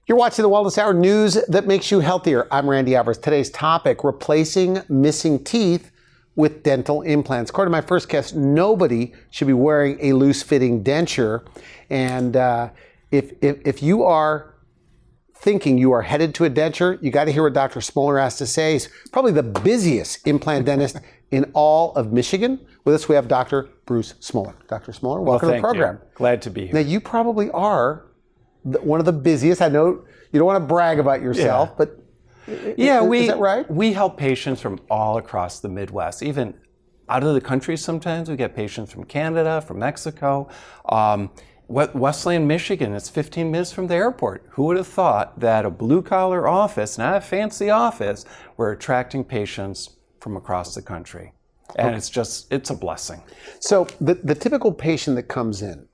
You're watching the Wellness Hour, news that makes you healthier. I'm Randy Alvarez. Today's topic, replacing missing teeth with dental implants. According to my first guest, nobody should be wearing a loose-fitting denture. And if you are thinking you are headed to a denture, you got to hear what Dr. Smoler has to say. He's probably the busiest implant dentist in all of Michigan. With us, we have Dr. Bruce Smoler. Dr. Smoler, welcome to the program. Glad to be here. Now, you probably are one of the busiest. I know you don't want to brag about yourself, but is that right? We help patients from all across the Midwest, even out of the country sometimes. We get patients from Canada, from Mexico. Westland, Michigan, it's 15 minutes from the airport. Who would have thought that a blue-collar office, not a fancy office, we're attracting patients from across the country? And it's a blessing. So the typical patient that comes in,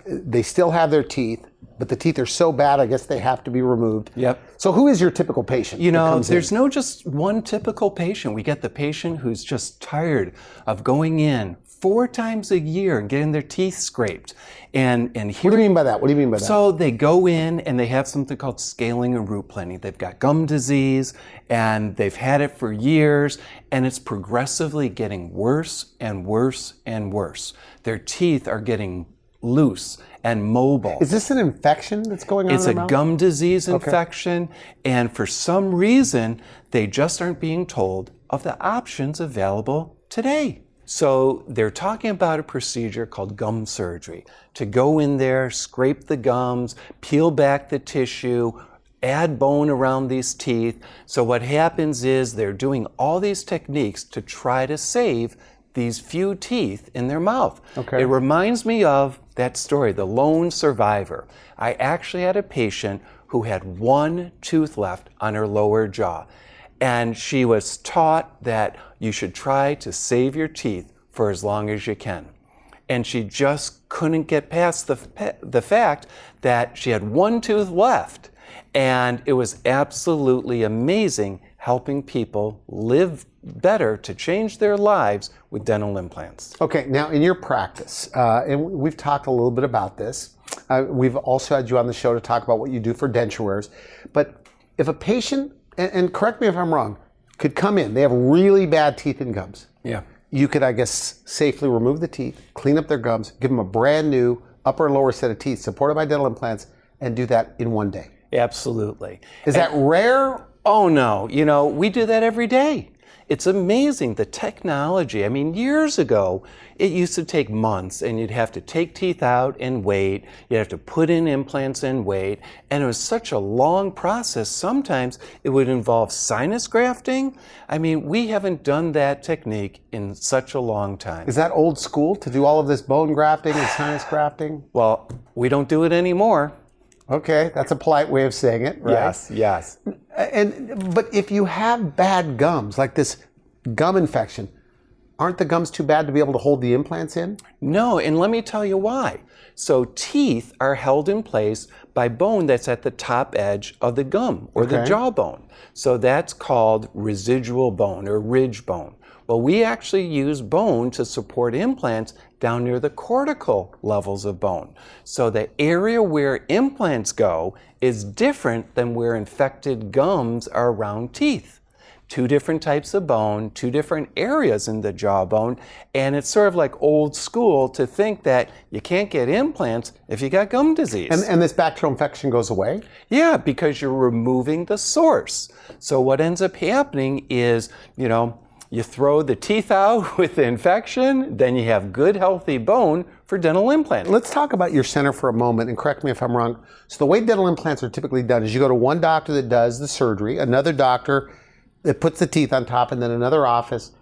they still have their teeth, but the teeth are so bad, I guess they have to be removed. Yep. So who is your typical patient? You know, there's no just one typical patient. We get the patient who's just tired of going in 4 times a year and getting their teeth scraped. And here, what do you mean by that? What do you mean by that? So they go in and they have something called scaling and root planing. They've got gum disease and they've had it for years, and it's progressively getting worse and worse and worse. Their teeth are getting loose and mobile. Is this an infection that's going on It's in a their mouth? gum disease infection, and for some reason, they just aren't being told of the options available today. So they're talking about a procedure called gum surgery, to go in there, scrape the gums, peel back the tissue, add bone around these teeth. So what happens is they're doing all these techniques to try to save these few teeth in their mouth. Okay. It reminds me of that story, the lone survivor. I actually had a patient who had 1 tooth left on her lower jaw. And she was taught that you should try to save your teeth for as long as you can. And she just couldn't get past the fact that she had 1 tooth left. And it was absolutely amazing helping people live better, to change their lives with dental implants. Okay, now in your practice, and we've talked a little bit about this, we've also had you on the show to talk about what you do for denture wearers, but if a patient, and correct me if I'm wrong, could come in, they have really bad teeth and gums. Yeah. You could, I guess, safely remove the teeth, clean up their gums, give them a brand new upper and lower set of teeth supported by dental implants, and do that in 1 day. Absolutely. Is that rare? Oh no, you know, we do that every day. It's amazing, the technology. I mean, years ago, it used to take months, and you'd have to take teeth out and wait. You'd have to put in implants and wait. And it was such a long process. Sometimes it would involve sinus grafting. I mean, we haven't done that technique in such a long time. Is that old school to do all of this bone grafting and sinus grafting? Well, we don't do it anymore. Okay, that's a polite way of saying it, right? Yes. But if you have bad gums, like this gum infection, aren't the gums too bad to be able to hold the implants in? No, and let me tell you why. So teeth are held in place by bone that's at the top edge of the gum or the jawbone. So that's called residual bone or ridge bone. Well, we actually use bone to support implants down near the cortical levels of bone. So the area where implants go is different than where infected gums are around teeth. 2 different types of bone, 2 different areas in the jawbone, and it's sort of like old school to think that you can't get implants if you got gum disease. And this bacterial infection goes away? Yeah, because you're removing the source. So what ends up happening is, you throw the teeth out with the infection, then you have good, healthy bone for dental implants. Let's talk about your center for a moment, and correct me if I'm wrong. So the way dental implants are typically done is you go to one doctor that does the surgery, another doctor that puts the teeth on top, and then another office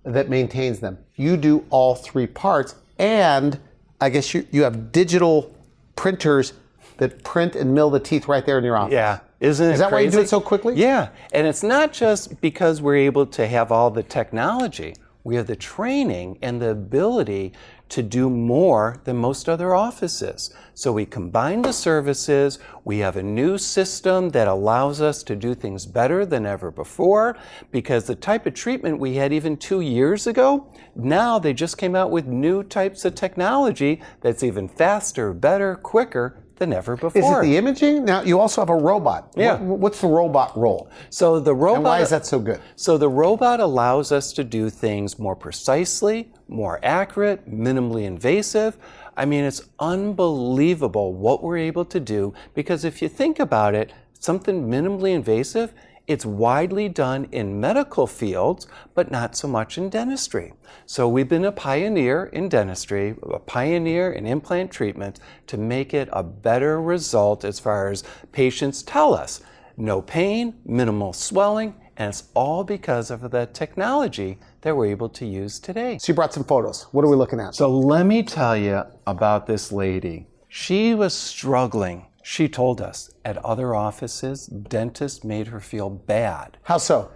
that maintains them. You do all 3 parts, and I guess you have digital printers that print and mill the teeth right there in your office. Yeah. Isn't it Is that crazy? why you do it so quickly? Yeah, and it's not just because we're able to have all the technology. We have the training and the ability to do more than most other offices. So we combine the services. We have a new system that allows us to do things better than ever before, because the type of treatment we had even 2 years ago, now they just came out with new types of technology that's even faster, better, quicker than ever Is before. it the imaging? Now, you also have a robot. Yeah. What's the robot role? So the robot, And why is that so good? So the robot allows us to do things more precisely, more accurate, minimally invasive. I mean, it's unbelievable what we're able to do, because if you think about it, something minimally invasive, it's widely done in medical fields, but not so much in dentistry. So we've been a pioneer in dentistry, a pioneer in implant treatment to make it a better result as far as patients tell us. No pain, minimal swelling, and it's all because of the technology that we're able to use today. So you brought some photos. What are we looking at? So let me tell you about this lady. She was struggling. She told us at other offices, dentists made her feel bad. How so?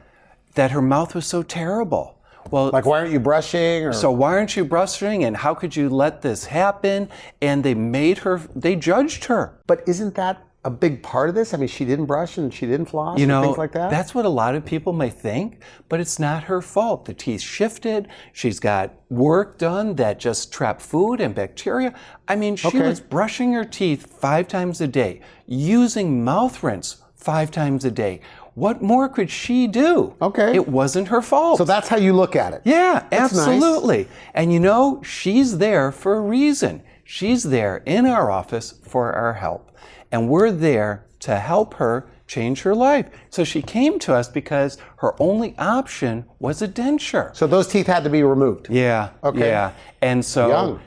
That her mouth was so terrible. Well, Like, why aren't you brushing? Or? so why aren't you brushing? And how could you let this happen? And they judged her. But isn't that a big part of this? I mean, she didn't brush and she didn't floss You and know, things like that? that's what a lot of people may think, but it's not her fault. The teeth shifted. She's got work done that just trapped food and bacteria. I mean, she was brushing her teeth 5 times a day, using mouth rinse 5 times a day. What more could she do? Okay. It wasn't her fault. So that's how you look at it. Yeah, That's nice. absolutely. And you know, she's there for a reason. She's there in our office for our help. And we're there to help her change her life. So she came to us because her only option was a denture. So those teeth had to be removed. Yeah. Okay. Yeah. And so Young.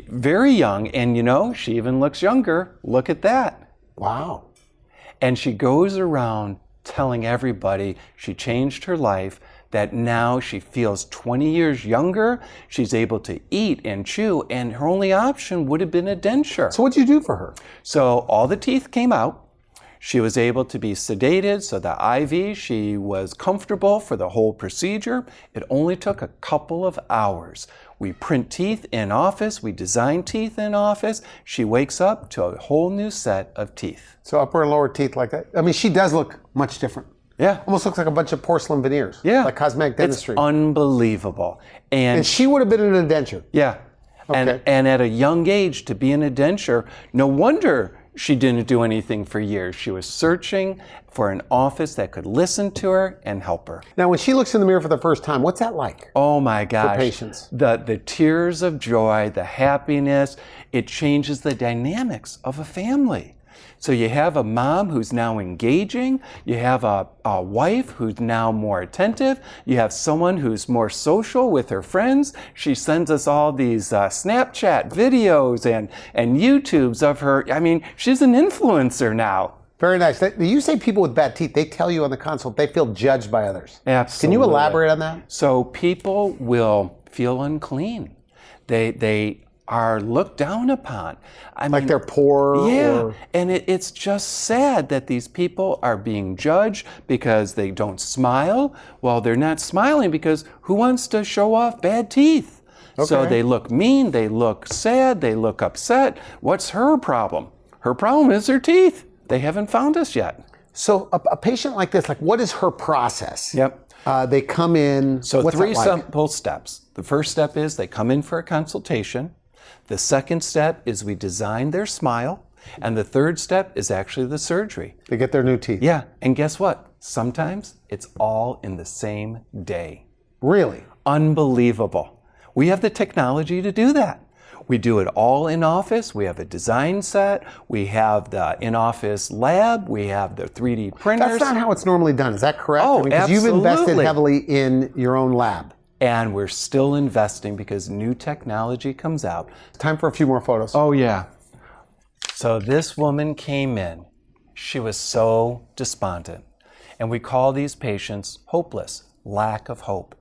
very young. And you know, she even looks younger. Look at that. Wow. And she goes around telling everybody she changed her life, that now she feels 20 years younger, she's able to eat and chew, and her only option would have been a denture. So what'd you do for her? So all the teeth came out. She was able to be sedated, so the IV, she was comfortable for the whole procedure. It only took a couple of hours. We print teeth in office, we design teeth in office. She wakes up to a whole new set of teeth. So upper and lower teeth like that. I mean, she does look much different. Yeah. Almost looks like a bunch of porcelain veneers. Yeah. Like cosmetic dentistry. It's unbelievable. And she would have been in a denture. Yeah. Okay. And at a young age to be in a denture, no wonder she didn't do anything for years. She was searching for an office that could listen to her and help her. Now, when she looks in the mirror for the first time, what's that like? Oh my gosh. For patients. The tears of joy, the happiness, it changes the dynamics of a family. So you have a mom who's now engaging, you have a wife who's now more attentive, you have someone who's more social with her friends. She sends us all these Snapchat videos and YouTubes of her. I mean, she's an influencer now. Very nice. You say people with bad teeth, they tell you on the consult they feel judged by others. Absolutely. Can you elaborate on that? So people will feel unclean. They are looked down upon. I Like mean, they're poor? Yeah, Or... and it's just sad that these people are being judged because they don't smile. Well, they're not smiling because who wants to show off bad teeth? So Okay. they look mean, they look sad, they look upset. What's her problem? Her problem is her teeth. They haven't found us yet. So a patient like this, like what is her process? Yep. They come in, So what's 3 that like? simple steps. The first step is they come in for a consultation. The second step is we design their smile. And the third step is actually the surgery. They get their new teeth. Yeah, and guess what? Sometimes it's all in the same day. Really? Unbelievable. We have the technology to do that. We do it all in office. We have a design set. We have the in-office lab. We have the 3D printers. That's not how it's normally done. Is that correct? Oh, 'cause you've invested absolutely. heavily in your own lab. And we're still investing because new technology comes out. Time for a few more photos. Oh, yeah. So this woman came in. She was so despondent. And we call these patients hopeless, lack of hope.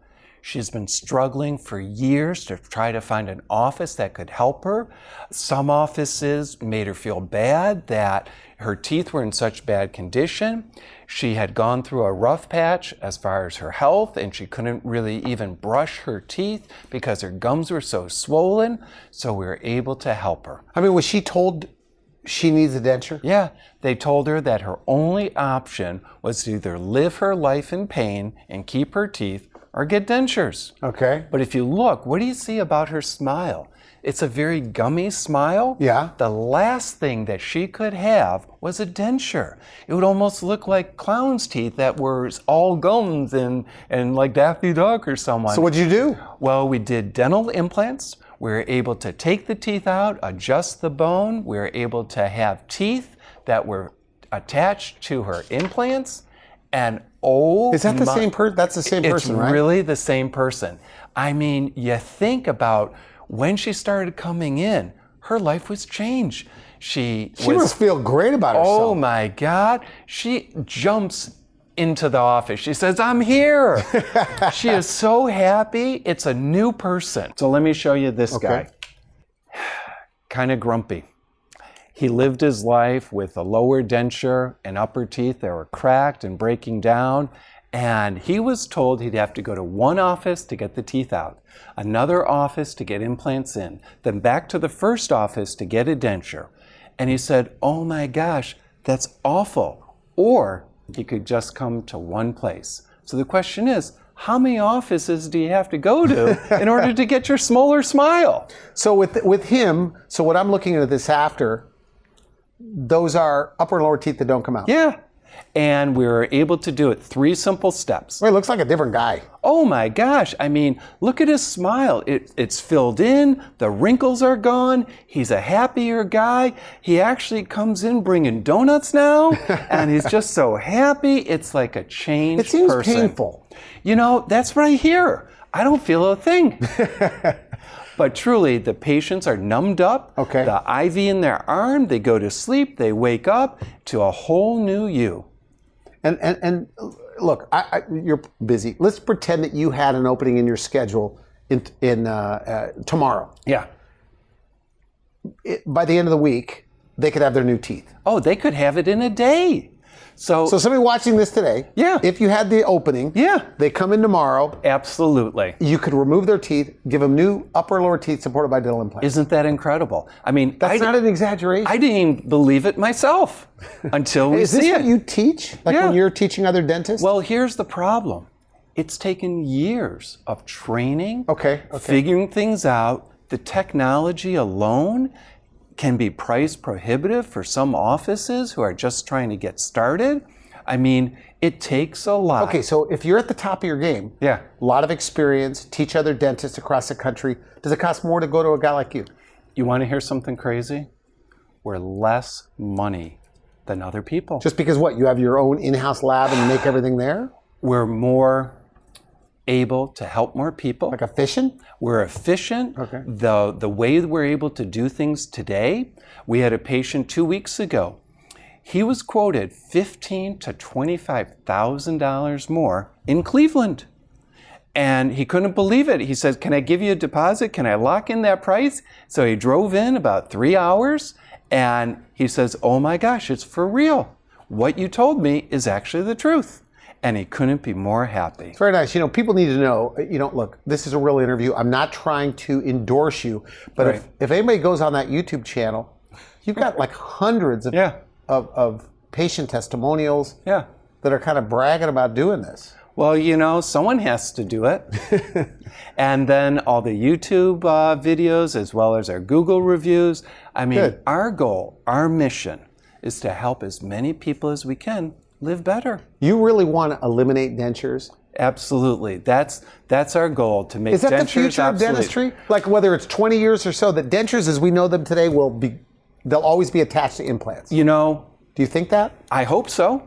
She's been struggling for years to try to find an office that could help her. Some offices made her feel bad that her teeth were in such bad condition. She had gone through a rough patch as far as her health, and she couldn't really even brush her teeth because her gums were so swollen. So we were able to help her. I mean, was she told she needs a denture? Yeah, they told her that her only option was to either live her life in pain and keep her teeth or get dentures. Okay. But if you look, what do you see about her smile? It's a very gummy smile. Yeah. The last thing that she could have was a denture. It would almost look like clown's teeth that were all gums and like Daffy Duck or someone. So what'd you do? Well, we did dental implants. We were able to take the teeth out, adjust the bone. We were able to have teeth that were attached to her implants. And is that the same person? That's the same person, right? It's really the same person. I mean, you think about when she started coming in, her life was changed. She must feel great about herself. Oh my God. She jumps into the office. She says, I'm here. She is so happy. It's a new person. So let me show you this guy. Kind of grumpy. He lived his life with a lower denture and upper teeth that were cracked and breaking down. And he was told he'd have to go to one office to get the teeth out, another office to get implants in, then back to the first office to get a denture. And he said, oh my gosh, that's awful. Or he could just come to one place. So the question is, how many offices do you have to go to in order to get your Smoler smile? So with him, so what I'm looking at this after, those are upper and lower teeth that don't come out. Yeah. And we were able to do it 3 simple steps. Well, he looks like a different guy. Oh my gosh. I mean, look at his smile. It's filled in. The wrinkles are gone. He's a happier guy. He actually comes in bringing donuts now. And he's just so happy. It's like a changed person. It seems painful. You know, that's what I hear. I don't feel a thing. But truly, the patients are numbed up. Okay. The IV in their arm, they go to sleep, they wake up to a whole new you. And look, you're busy. Let's pretend that you had an opening in your schedule in tomorrow. Yeah. By the end of the week, they could have their new teeth. Oh, they could have it in a day. So somebody watching this today, yeah. If you had the opening, yeah. They come in tomorrow. Absolutely. You could remove their teeth, give them new upper and lower teeth supported by dental implants. Isn't that incredible? I mean, that's not an exaggeration. I didn't even believe it myself until we see it. Is this what you teach? Like when you're teaching other dentists? Well, here's the problem. It's taken years of training, okay. Figuring things out. The technology alone can be price prohibitive for some offices who are just trying to get started. I mean, it takes a lot. Okay, so if you're at the top of your game, yeah, a lot of experience, teach other dentists across the country, does it cost more to go to a guy like you? You want to hear something crazy? We're less money than other people. Just because what? You have your own in-house lab and you make everything there? We're more able to help more people. Like efficient? We're efficient. Okay. The way that we're able to do things today, we had a patient 2 weeks ago. He was quoted $15,000 to $25,000 more in Cleveland. And he couldn't believe it. He said, can I give you a deposit? Can I lock in that price? So he drove in about 3 hours and he says, oh my gosh, it's for real. What you told me is actually the truth. And he couldn't be more happy. It's very nice. You know, people need to know, look, this is a real interview. I'm not trying to endorse you, but right. if anybody goes on that YouTube channel, you've got like hundreds of patient testimonials that are kind of bragging about doing this. Well, someone has to do it. And then all the YouTube videos as well as our Google reviews. I mean, Good. Our goal, our mission is to help as many people as we can live better. You really want to eliminate dentures? Absolutely. That's our goal, to make dentures Is that the future of obsolete. dentistry? Like whether it's 20 years or so, that dentures as we know them today they'll always be attached to implants. Do you think that? I hope so.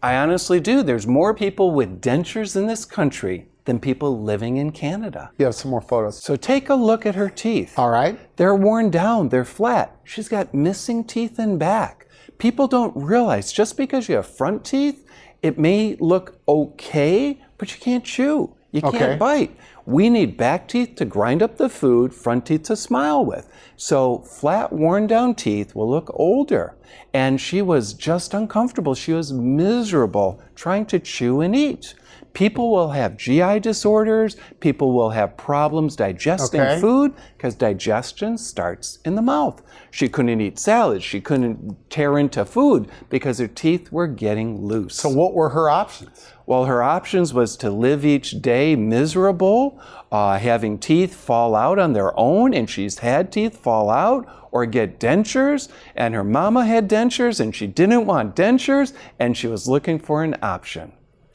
I honestly do. There's more people with dentures in this country than people living in Canada. You have some more photos. So take a look at her teeth. All right. They're worn down. They're flat. She's got missing teeth in back. People don't realize just because you have front teeth, it may look okay, but you can't chew. You can't bite. We need back teeth to grind up the food, front teeth to smile with. So flat, worn down teeth will look older. And she was just uncomfortable. She was miserable trying to chew and eat. People will have GI disorders. People will have problems digesting food because digestion starts in the mouth. She couldn't eat salads. She couldn't tear into food because her teeth were getting loose. So what were her options? Well, her options was to live each day miserable school, having teeth fall out on their own, and she's had teeth fall out or get dentures, and her mama had dentures and she didn't want dentures, and she was looking for an option.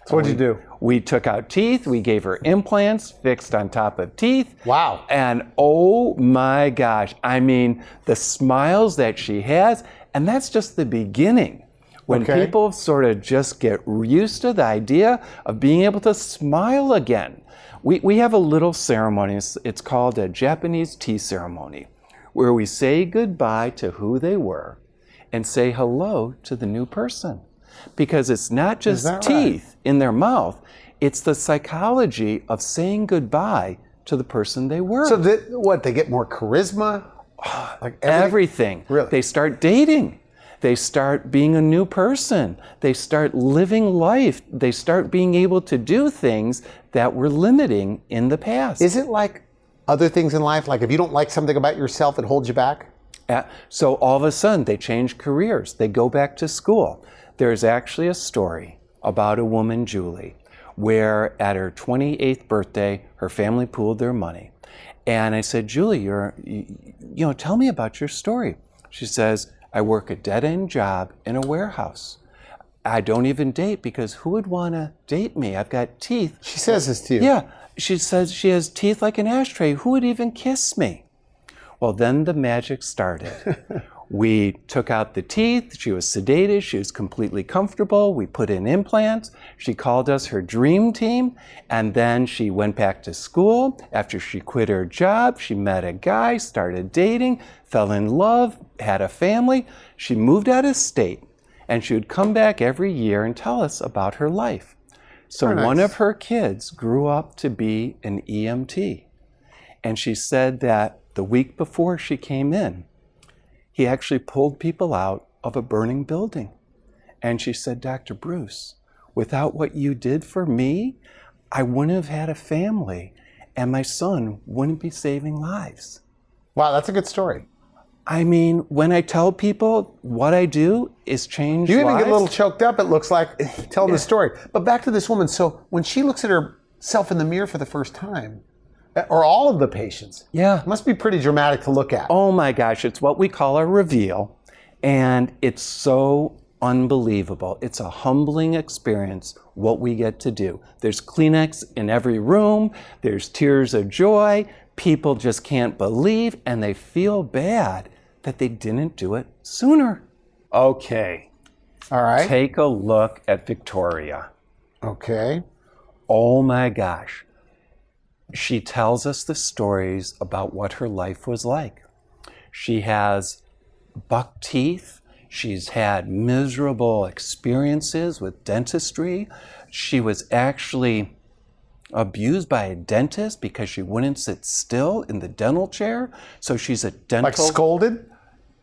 So what'd you do? We took out teeth, we gave her implants fixed on top of teeth. Wow. And oh my gosh, I mean, the smiles that she has, and that's just the beginning. When people sort of just get used to the idea of being able to smile again. We have a little ceremony, it's called a Japanese tea ceremony, where we say goodbye to who they were and say hello to the new person. Because it's not just teeth in their mouth, it's the psychology of saying goodbye to the person they were. So they get more charisma? Like everything. Really? They start dating. They start being a new person. They start living life. They start being able to do things that were limiting in the past. Is it like other things in life? Like if you don't like something about yourself, it holds you back? So all of a sudden, they change careers. They go back to school. There's actually a story about a woman, Julie, where at her 28th birthday, her family pooled their money. And I said, Julie, tell me about your story. She says, I work a dead-end job in a warehouse. I don't even date because who would want to date me? I've got teeth. She says this to you? Yeah. She says she has teeth like an ashtray. Who would even kiss me? Well, then the magic started. We took out the teeth. She was sedated. She was completely comfortable. We put in implants. She called us her dream team. And then she went back to school. After she quit her job, she met a guy, started dating, fell in love, had a family. She moved out of state. And she would come back every year and tell us about her life. So one of her kids grew up to be an EMT. And she said that the week before she came in, he actually pulled people out of a burning building. And she said, Dr. Bruce, without what you did for me, I wouldn't have had a family, and my son wouldn't be saving lives. Wow, that's a good story. I mean, when I tell people what I do is change lives. You even get a little choked up, it looks like, telling the story. But back to this woman. So when she looks at herself in the mirror for the first time, or all of the patients, it must be pretty dramatic to look at. Oh my gosh, it's what we call a reveal. And it's so unbelievable. It's a humbling experience, what we get to do. There's Kleenex in every room. There's tears of joy. People just can't believe, and they feel bad that they didn't do it sooner. Okay. All right. Take a look at Victoria. Okay. Oh my gosh. She tells us the stories about what her life was like. She has buck teeth. She's had miserable experiences with dentistry. She was actually abused by a dentist because she wouldn't sit still in the dental chair. So she's a dental... Like scolded?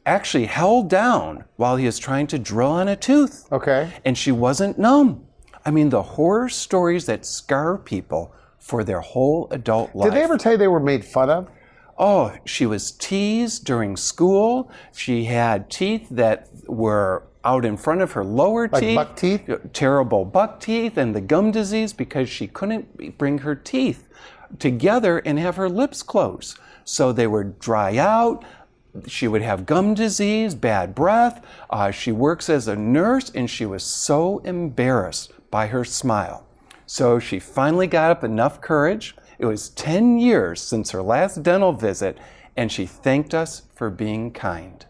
Actually held down while he was trying to drill on a tooth. Okay. And she wasn't numb. I mean, the horror stories that scar people for their whole adult life. Did they ever tell you they were made fun of? Oh, she was teased during school. She had teeth that were out in front of her lower teeth. Like buck teeth? Terrible buck teeth and the gum disease because she couldn't bring her teeth together and have her lips close. So they would dry out. She would have gum disease, bad breath. She works as a nurse and she was so embarrassed by her smile. So she finally got up enough courage. It was 10 years since her last dental visit, and she thanked us for being kind.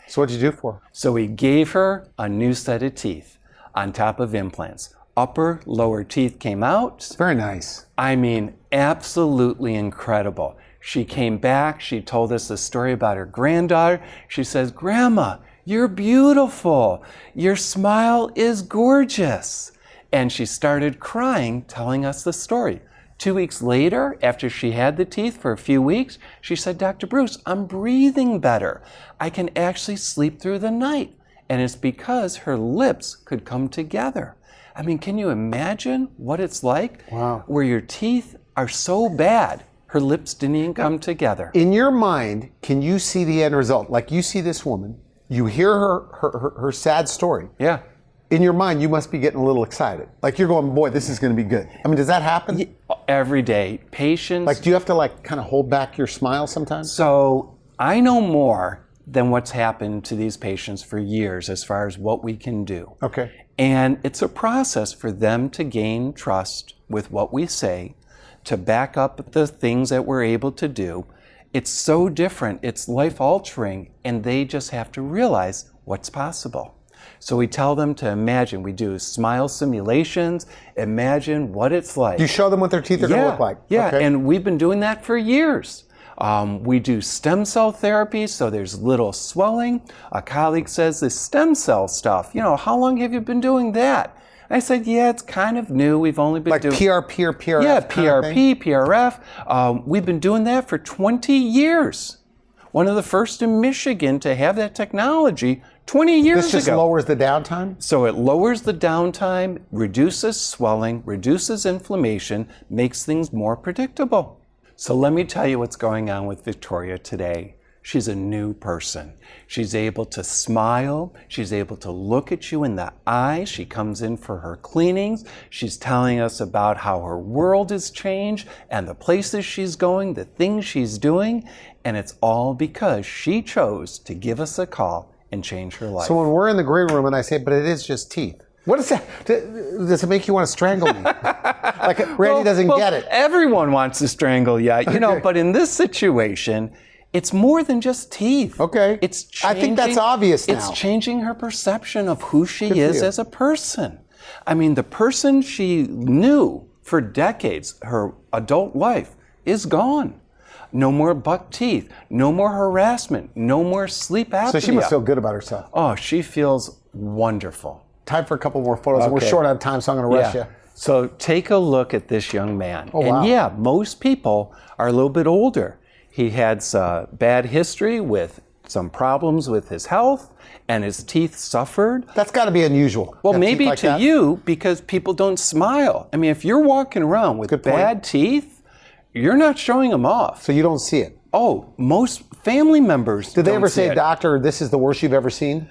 So what'd you do for her? So we gave her a new set of teeth on top of implants. Upper, lower teeth came out. Very nice. I mean, absolutely incredible. She came back. She told us a story about her granddaughter. She says, Grandma, you're beautiful. Your smile is gorgeous. And she started crying, telling us the story. 2 weeks later, after she had the teeth for a few weeks, she said, Dr. Bruce, I'm breathing better. I can actually sleep through the night. And it's because her lips could come together. I mean, can you imagine what it's like? Wow. Where your teeth are so bad, her lips didn't even come together. In your mind, can you see the end result? Like you see this woman, you hear her sad story. Yeah. in your mind, you must be getting a little excited. Like you're going, boy, this is going to be good. I mean, does that happen? Every day. Patients. Like, do you have to like kind of hold back your smile sometimes? So I know more than what's happened to these patients for years as far as what we can do. Okay. And it's a process for them to gain trust with what we say, to back up the things that we're able to do. It's so different, it's life-altering, and they just have to realize what's possible. So we tell them to imagine, we do smile simulations, imagine what it's like. Do you show them what their teeth are going to look like? Yeah, okay. And we've been doing that for years. We do stem cell therapy, so there's little swelling. A colleague says, this stem cell stuff, how long have you been doing that? I said, yeah, it's kind of new. We've only been doing... Like PRP or PRF? Yeah, PRP, PRF. We've been doing that for 20 years. One of the first in Michigan to have that technology 20 years ago. This just lowers the downtime? So it lowers the downtime, reduces swelling, reduces inflammation, makes things more predictable. So let me tell you what's going on with Victoria today. She's a new person. She's able to smile. She's able to look at you in the eye. She comes in for her cleanings. She's telling us about how her world has changed and the places she's going, the things she's doing. And it's all because she chose to give us a call and change her life. So when we're in the green room and I say, but it is just teeth. What is that? Does it make you want to strangle me? Like Randy doesn't get it. Everyone wants to strangle you, but in this situation, it's more than just teeth. Okay. It's changing, I think that's obvious now. It's changing her perception of who she is as a person. I mean, the person she knew for decades, her adult life, is gone. No more buck teeth, no more harassment, no more sleep apnea. So she must feel good about herself. Oh, she feels wonderful. Time for a couple more photos. Okay. We're short on time, so I'm going to rush you. So take a look at this young man. Oh, wow. And yeah, most people are a little bit older. He had some bad history with some problems with his health, and his teeth suffered. That's got to be unusual. Well, maybe like to you, because people don't smile. I mean, if you're walking around with bad teeth, you're not showing them off. So you don't see it? Oh, most family members Did they ever say, doctor, this is the worst you've ever seen?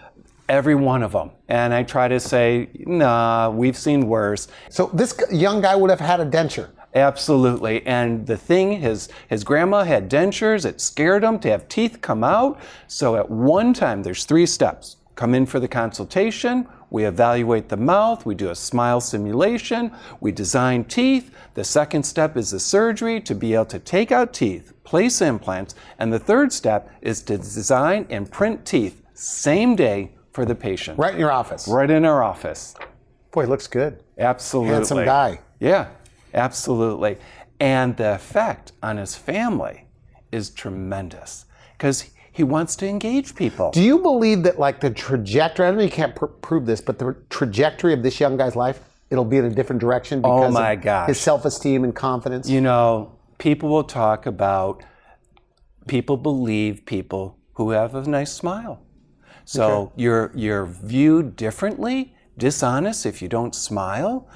Every one of them. And I try to say, nah, we've seen worse. So this young guy would have had a denture? Absolutely. And the thing, his grandma had dentures. It scared him to have teeth come out. So at one time, there's 3 steps. Come in for the consultation. We evaluate the mouth. We do a smile simulation. We design teeth. The second step is the surgery to be able to take out teeth, place implants. And the third step is to design and print teeth same day for the patient. Right in your office? Right in our office. Boy, looks good. Absolutely. Handsome guy. Yeah. Absolutely. And the effect on his family is tremendous because he wants to engage people. Do you believe that like the trajectory, I know you can't prove this, but the trajectory of this young guy's life, it'll be in a different direction because of his self-esteem and confidence? People will talk about, people believe people who have a nice smile. So you're viewed differently, dishonest if you don't smile.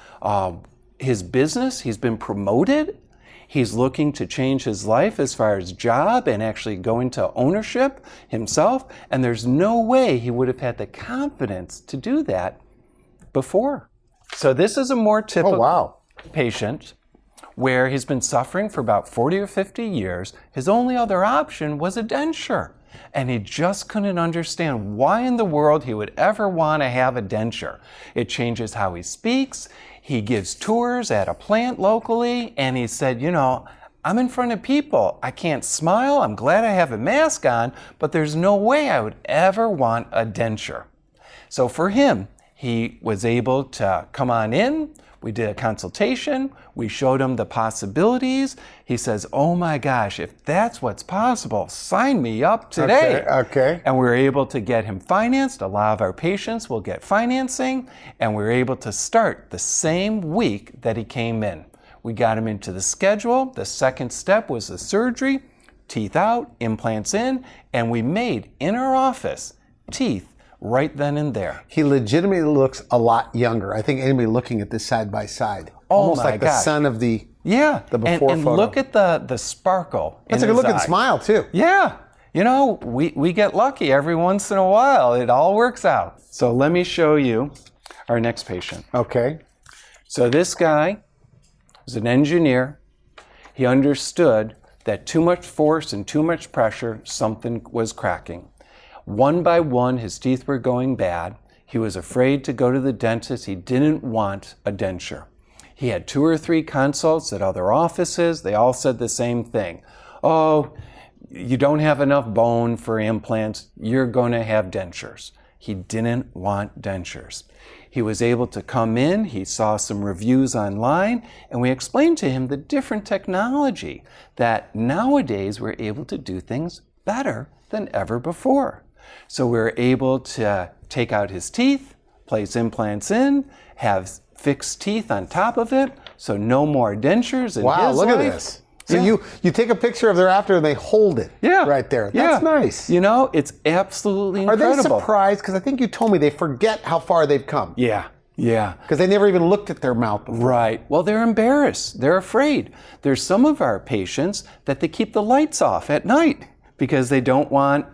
His business, he's been promoted. He's looking to change his life as far as job and actually go into ownership himself. And there's no way he would have had the confidence to do that before. So this is a more typical patient where he's been suffering for about 40 or 50 years. His only other option was a denture. And he just couldn't understand why in the world he would ever want to have a denture. It changes how he speaks. He gives tours at a plant locally, and he said, I'm in front of people. I can't smile. I'm glad I have a mask on, but there's no way I would ever want a denture. So for him, he was able to come on in. We did a consultation. We showed him the possibilities. He says, oh my gosh, if that's what's possible, sign me up today. Okay. And we were able to get him financed. A lot of our patients will get financing. And we were able to start the same week that he came in. We got him into the schedule. The second step was the surgery, teeth out, implants in, and we made in our office teeth right then and there. He legitimately looks a lot younger. I think anybody looking at this side by side. Oh almost my like gosh. the son of the before and photo. Look at the sparkle. That's a good looking smile too. Yeah. We get lucky every once in a while. It all works out. So let me show you our next patient. Okay. So this guy was an engineer. He understood that too much force and too much pressure, something was cracking. One by one, his teeth were going bad. He was afraid to go to the dentist. He didn't want a denture. He had 2 or 3 consults at other offices. They all said the same thing. Oh, you don't have enough bone for implants. You're going to have dentures. He didn't want dentures. He was able to come in, he saw some reviews online, and we explained to him the different technology that nowadays we're able to do things better than ever before. So we're able to take out his teeth, place implants in, have fixed teeth on top of it, so no more dentures in wow, his look life. at this. So you take a picture of their after and they hold it right there. That's nice. You know, it's absolutely incredible. Are they surprised? Because I think you told me they forget how far they've come. Yeah. Because they never even looked at their mouth before. Right. Well, they're embarrassed. They're afraid. There's some of our patients that they keep the lights off at night because they don't want,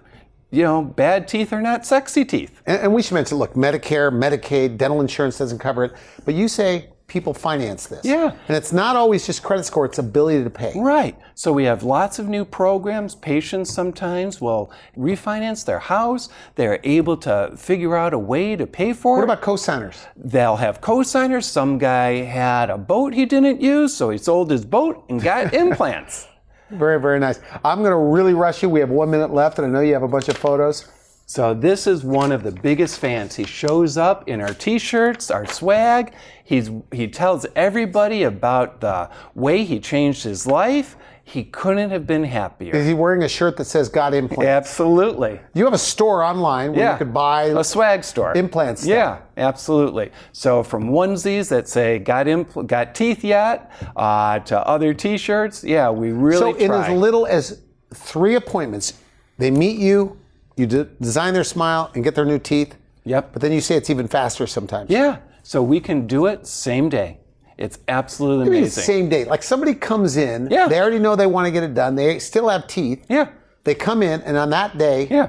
bad teeth are not sexy teeth. And we should mention, look, Medicare, Medicaid, dental insurance doesn't cover it. But you say people finance this. Yeah. And it's not always just credit score, it's ability to pay. Right. So we have lots of new programs. Patients sometimes will refinance their house. They're able to figure out a way to pay for it. What about cosigners? They'll have cosigners. Some guy had a boat he didn't use, so he sold his boat and got implants. Very, very nice. I'm going to really rush you. We have 1 minute left, and I know you have a bunch of photos. So this is one of the biggest fans. He shows up in our t-shirts, our swag. He tells everybody about the way he changed his life. He couldn't have been happier. Is he wearing a shirt that says "Got Implants"? Absolutely. You have a store online where you could buy a swag store. Implants. Yeah, absolutely. So from onesies that say "Got teeth yet" to other T-shirts. Yeah, we really. So in as little as 3 appointments, they meet you. You design their smile and get their new teeth. Yep. But then you say it's even faster sometimes. Yeah. So we can do it same day. It's absolutely amazing. Same day. Like somebody comes in, they already know they want to get it done. They still have teeth. Yeah. They come in, and on that day,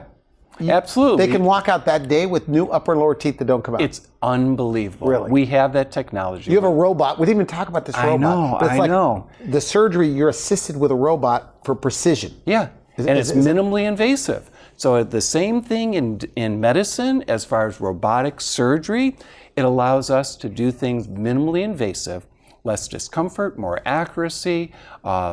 absolutely, they can walk out that day with new upper and lower teeth that don't come out. It's unbelievable. Really? We have that technology. You have a robot. We didn't even talk about this robot. I know. The surgery, you're assisted with a robot for precision. Yeah. And it's minimally invasive. So the same thing in medicine as far as robotic surgery, it allows us to do things minimally invasive, less discomfort, more accuracy,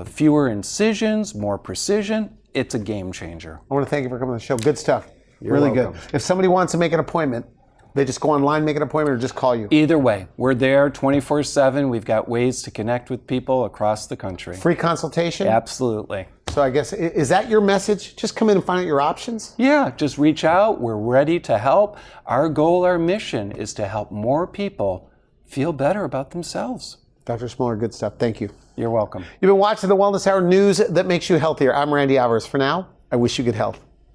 fewer incisions, more precision. It's a game changer. I want to thank you for coming on the show. Good stuff. You're really welcome. good. If somebody wants to make an appointment, they just go online, make an appointment, or just call you? Either way, we're there 24/7. We've got ways to connect with people across the country. Free consultation? Absolutely. So I guess, is that your message? Just come in and find out your options? Yeah, just reach out. We're ready to help. Our goal, our mission is to help more people feel better about themselves. Dr. Smoler, good stuff. Thank you. You're welcome. You've been watching the Wellness Hour, news that makes you healthier. I'm Randy Alvarez. For now, I wish you good health.